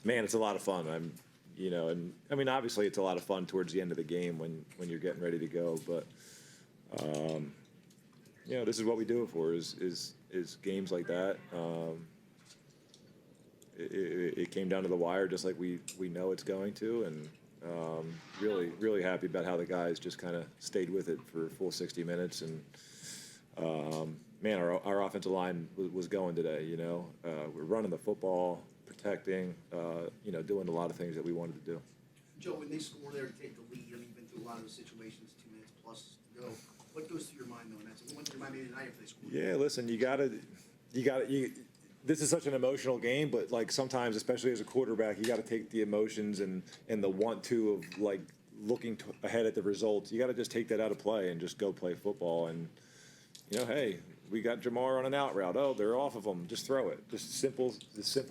Man, it's a lot of fun. And I mean, obviously, it's a lot of fun towards the end of the game when you're getting ready to go. But this is what we do it for is games like that. It came down to the wire, just like we know it's going to, and really happy about how the guys just kind of stayed with it for a full 60 minutes. And man, our offensive line was going today. We're running the football, protecting, doing a lot of things that we wanted to do. Joe, when they score there to take the lead, you've been through a lot of those situations, 2 minutes plus to go. What goes through your mind, though? And that's what through your mind maybe tonight if they score. Yeah, listen, you gotta. This is such an emotional game, but like sometimes, especially as a quarterback, you got to take the emotions and the want to of like looking ahead at the results. You got to just take that out of play and just go play football. And hey, we got Jamar on an out route. Oh, they're off of them. Just throw it. Just simple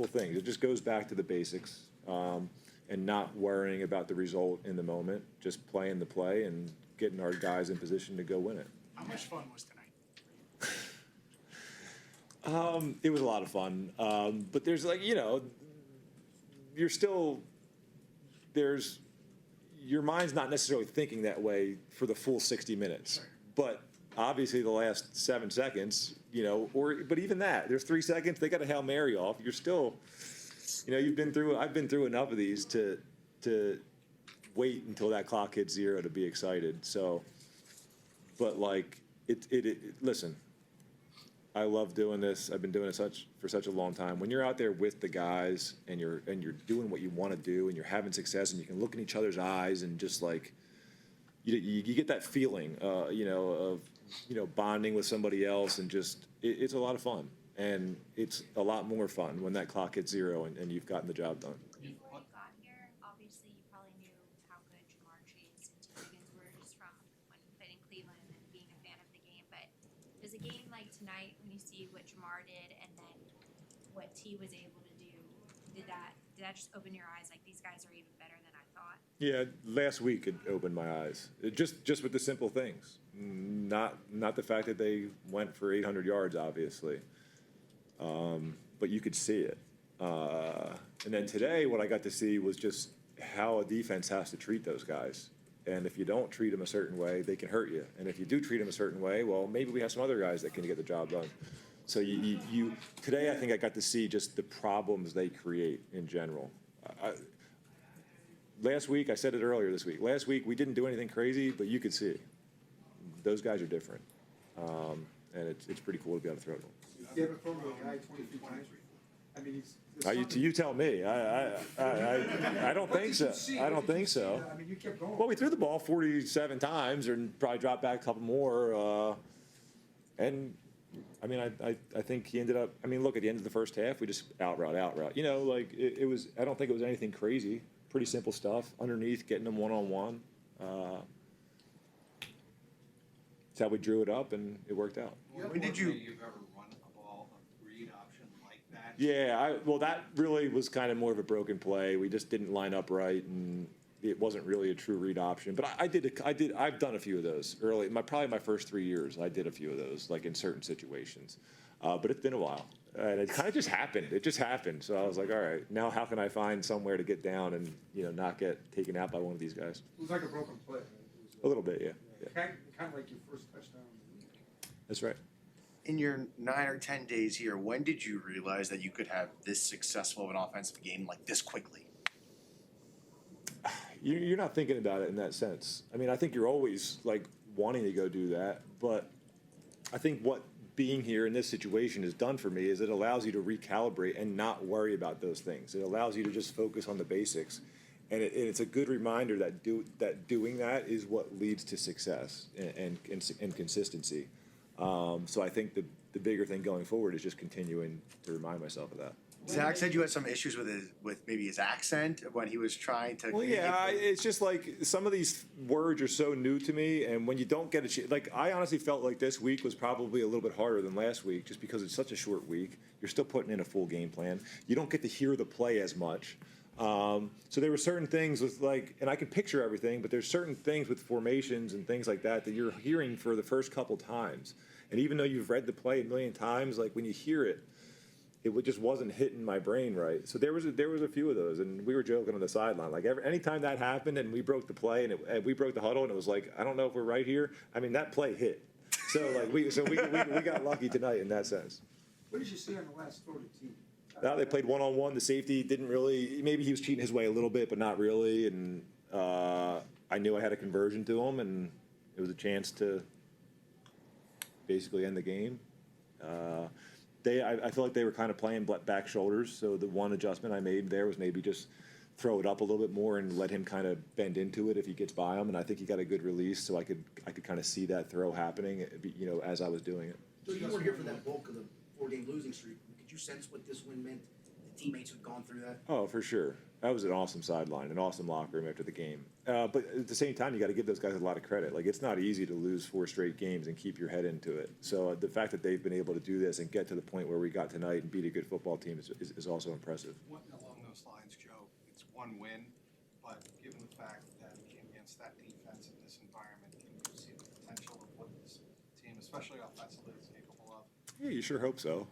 things. It just goes back to the basics and not worrying about the result in the moment. Just playing the play and getting our guys in position to go win it. How much fun was tonight? It was a lot of fun, but there's your mind's not necessarily thinking that way for the full 60 minutes, but obviously the last 7 seconds, but even that, there's 3 seconds, they got a Hail Mary off, you're still, I've been through enough of these to wait until that clock hits 0 to be excited. So, but listen, I love doing this. I've been doing it for such a long time. When you're out there with the guys and you're doing what you want to do and you're having success and you can look in each other's eyes and just like you get that feeling, of bonding with somebody else and just it's a lot of fun. And it's a lot more fun when that clock hits 0 and you've gotten the job done. Before you got here, obviously you probably knew how good Jamar Chase and T. Higgins were just from when he played in Cleveland and being a fan of the game. But does a game like tonight, when you see what Jamar did and then what T was able to do, did that just open your eyes? Like, these guys are even better than I thought. Yeah, last week it opened my eyes. Just with the simple things, not the fact that they went for 800 yards, obviously, but you could see it. And then today, what I got to see was just how a defense has to treat those guys. And if you don't treat them a certain way, they can hurt you. And if you do treat them a certain way, well, maybe we have some other guys that can get the job done. So today, I think I got to see just the problems they create in general. Last week, I said it earlier this week. Last week, we didn't do anything crazy, but you could see it. Those guys are different. And it's pretty cool to be able to throw to them. You ever thrown to a guy 23 times? I mean, You tell me. I don't think so. I don't think so. I mean, you kept going. Well, we threw the ball 47 times and probably dropped back a couple more. And I mean, I think he ended up. I mean, look, at the end of the first half, we just out route. It was. I don't think it was anything crazy. Pretty simple stuff underneath, getting them one-on-one. That's how we drew it up, and it worked out. When did you've ever run a ball, a read option like that? Yeah, that really was kind of more of a broken play. We just didn't line up right, and it wasn't really a true read option. But I've done a few of those early. Probably my first 3 years, I did a few of those, like in certain situations. But it's been a while, and it kind of just happened. It just happened. So I was like, all right, now how can I find somewhere to get down and not get taken out by one of these guys? It was like a broken play. A little bit, yeah. Kind of like your first touchdown. That's right. In your 9 or 10 days here, when did you realize that you could have this successful of an offensive game like this quickly? You're not thinking about it in that sense. I mean, I think you're always like wanting to go do that, but I think what being here in this situation has done for me is it allows you to recalibrate and not worry about those things. It allows you to just focus on the basics, and it's a good reminder that doing that is what leads to success and consistency. So I think the bigger thing going forward is just continuing to remind myself of that. Zach said you had some issues with maybe his accent when he was trying to. Well, yeah, it's just like some of these words are so new to me, and when you don't get a chance, like I honestly felt like this week was probably a little bit harder than last week, just because it's such a short week. You're still putting in a full game plan. You don't get to hear the play as much. So there were certain things with and I can picture everything, but there's certain things with formations and things like that you're hearing for the first couple times. And even though you've read the play a million times, like when you hear it, just wasn't hitting my brain right. So there was a few of those, and we were joking on the sideline. Like anytime that happened, and we broke the play, and we broke the huddle, and it was like, I don't know if we're right here. I mean, that play hit. So like we got lucky tonight in that sense. What did you see on the last throw to T? Now they played one-on-one. The safety didn't really. Maybe he was cheating his way a little bit, but not really. And I knew I had a conversion to him, and it was a chance to basically end the game. I feel like they were kind of playing back shoulders. So the one adjustment I made there was maybe just throw it up a little bit more and let him kind of bend into it if he gets by him. And I think he got a good release, so I could kind of see that throw happening, as I was doing it. So you weren't here for that bulk of the 4-game losing streak. Could you sense what this win meant? The teammates who'd gone through that. Oh, for sure. That was an awesome sideline, an awesome locker room after the game. But at the same time, you got to give those guys a lot of credit. Like, it's not easy to lose 4 straight games and keep your head into it. So the fact that they've been able to do this and get to the point where we got tonight and beat a good football team is also impressive. Along those lines, Joe, it's one win, but given the fact that it came against that defense in this environment, can you see the potential of what this team, especially offensively, is capable of? Yeah, you sure hope so.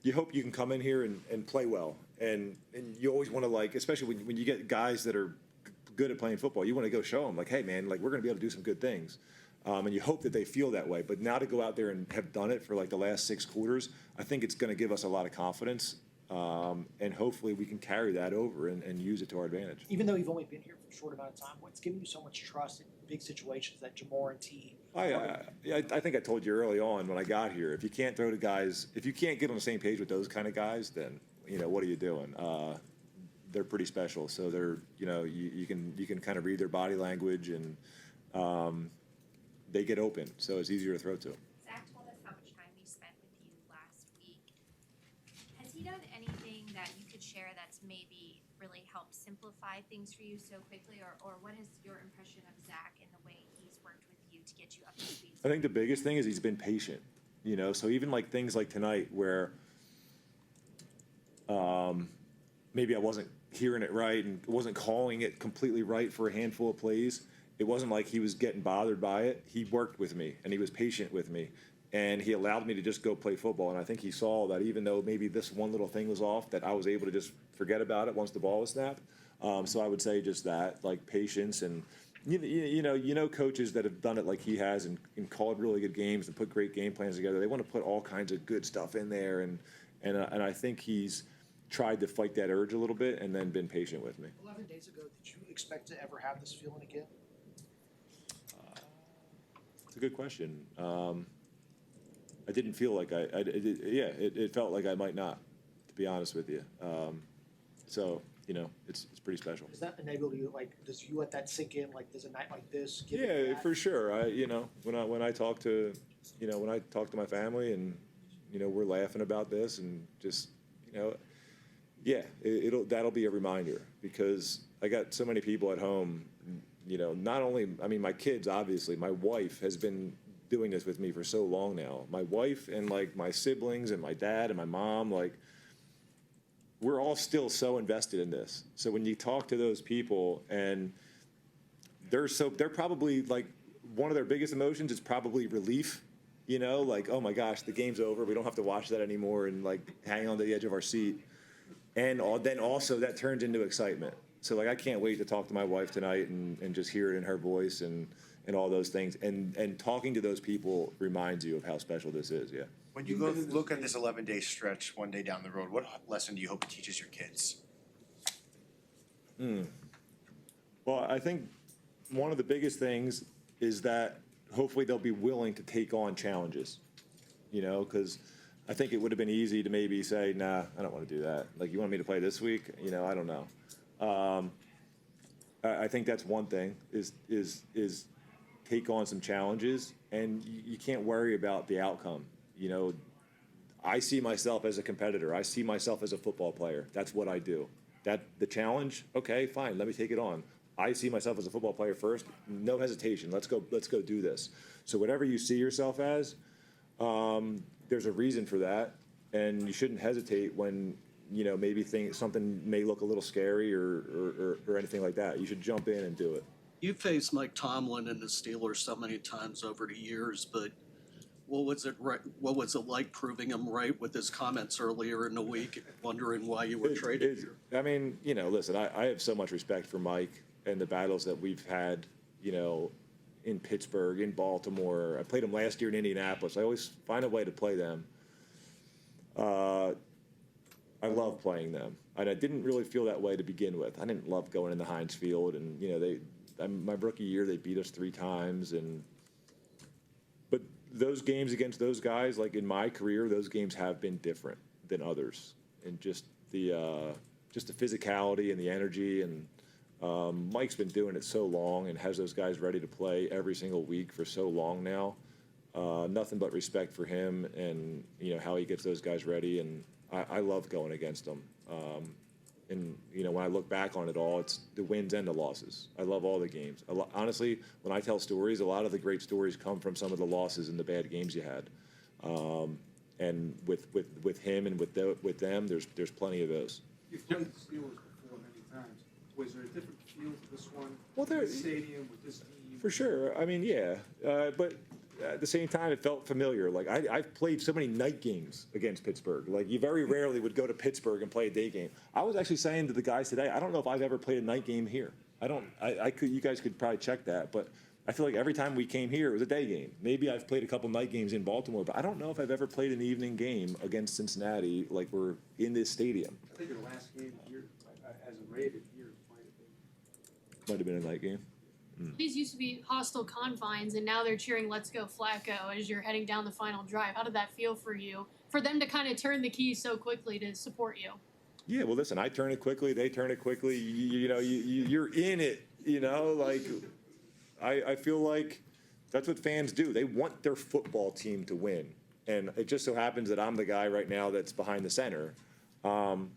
You hope you can come in here and play well. And you always want to, like, especially when you get guys that are good at playing football, you want to go show them, like, hey, man, like, we're going to be able to do some good things. And you hope that they feel that way. But now to go out there and have done it for, like, the last 6 quarters, I think it's going to give us a lot of confidence. And hopefully we can carry that over and use it to our advantage. Even though you've only been here for a short amount of time, what's giving you so much trust in big situations that Jamar and T? I think I told you early on when I got here, if you can't throw to guys, if you can't get on the same page with those kind of guys, then, what are you doing? They're pretty special. So they're, you can kind of read their body language, and they get open. So it's easier to throw to. Zach told us how much time he spent with you last week. Has he done anything that you could share that's maybe really helped simplify things for you so quickly, or what is your impression of Zach and the way he's worked with you to get you up to speed? I think the biggest thing is he's been patient, so even like things like tonight where maybe I wasn't hearing it right and wasn't calling it completely right for a handful of plays. It wasn't like he was getting bothered by it. He worked with me, and he was patient with me, and he allowed me to just go play football. And I think he saw that even though maybe this one little thing was off, that I was able to just forget about it once the ball was snapped. So I would say just that, like, patience. And coaches that have done it like he has and called really good games and put great game plans together. They want to put all kinds of good stuff in there, and I think he's tried to fight that urge a little bit and then been patient with me. 11 days ago, did you expect to ever have this feeling again? It's a good question. I didn't feel like it felt like I might not, to be honest with you. So, it's pretty special. Does that enable you, like, does you let that sink in, like, does a night like this give Yeah, you that? for sure. When I talk to, when I talk to my family and, we're laughing about this and just, that'll be a reminder, because I got so many people at home, not only, my kids, obviously, my wife has been doing this with me for so long now. My wife and, like, my siblings and my dad and my mom, like, we're all still so invested in this. So when you talk to those people and they're probably, like, one of their biggest emotions is probably relief, like, oh my gosh, the game's over. We don't have to watch that anymore and, like, hang on to the edge of our seat. And then also that turns into excitement. So, like, I can't wait to talk to my wife tonight and just hear it in her voice and all those things. And talking to those people reminds you of how special this is, yeah. When you go look at this 11-day stretch one day down the road, what lesson do you hope it teaches your kids? Well, I think one of the biggest things is that hopefully they'll be willing to take on challenges, because I think it would have been easy to maybe say, nah, I don't want to do that. Like, you want me to play this week? I don't know. I think that's one thing is take on some challenges, and you can't worry about the outcome. I see myself as a competitor. I see myself as a football player. That's what I do. The challenge, okay, fine, let me take it on. I see myself as a football player first. No hesitation. Let's go do this. So whatever you see yourself as, there's a reason for that, and you shouldn't hesitate when maybe something may look a little scary or anything like that. You should jump in and do it. You've faced Mike Tomlin and the Steelers so many times over the years, but What was it like proving him right with his comments earlier in the week, wondering why you were traded here? I mean, listen, I have so much respect for Mike and the battles that we've had, in Pittsburgh, in Baltimore. I played them last year in Indianapolis. I always find a way to play them. I love playing them. And I didn't really feel that way to begin with. I didn't love going in the Heinz Field. And, my rookie year, they beat us 3 times. But those games against those guys, like in my career, those games have been different than others. And just the physicality and the energy. And Mike's been doing it so long and has those guys ready to play every single week for so long now. Nothing but respect for him and, how he gets those guys ready. And I love going against them. And, when I look back on it all, it's the wins and the losses. I love all the games. Honestly, when I tell stories, a lot of the great stories come from some of the losses and the bad games you had. And with him and with them, there's plenty of those. You've played the Steelers before many times. Was there a different feel to this one? Well, This stadium with this team? For sure. I mean, yeah. But at the same time, it felt familiar. Like, I've played so many night games against Pittsburgh. Like, you very rarely would go to Pittsburgh and play a day game. I was actually saying to the guys today, I don't know if I've ever played a night game here. You guys could probably check that. But I feel like every time we came here, it was a day game. Maybe I've played a couple night games in Baltimore, but I don't know if I've ever played an evening game against Cincinnati like we're in this stadium. I think the last game here, as a rated here, might have been. Might have been a night game. These used to be hostile confines, and now they're cheering "Let's go Flacco" as you're heading down the final drive. How did that feel for you? For them to kind of turn the key so quickly to support you? Yeah, well, listen, I turn it quickly. They turn it quickly. You're in it. Like I feel like that's what fans do. They want their football team to win, and it just so happens that I'm the guy right now that's behind the center. The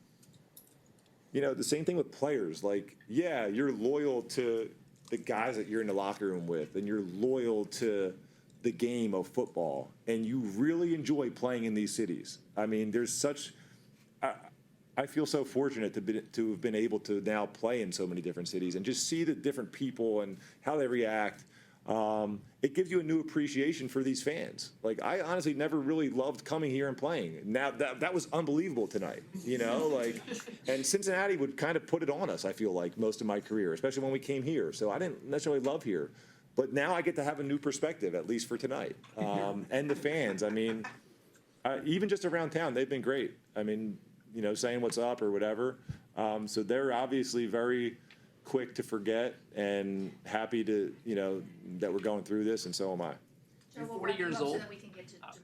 same thing with players. Like, yeah, you're loyal to the guys that you're in the locker room with, and you're loyal to the game of football, and you really enjoy playing in these cities. I mean, there's such. I feel so fortunate to have been able to now play in so many different cities and just see the different people and how they react. It gives you a new appreciation for these fans. Like, I honestly never really loved coming here and playing. Now that was unbelievable tonight, and Cincinnati would kind of put it on us, I feel like, most of my career, especially when we came here. So I didn't necessarily love here, but now I get to have a new perspective, at least for tonight. And the fans, I mean, even just around town, they've been great. I mean, saying what's up or whatever. So they're obviously very quick to forget and happy to, that we're going through this, and so am I. You're 40 years old. So that we can get to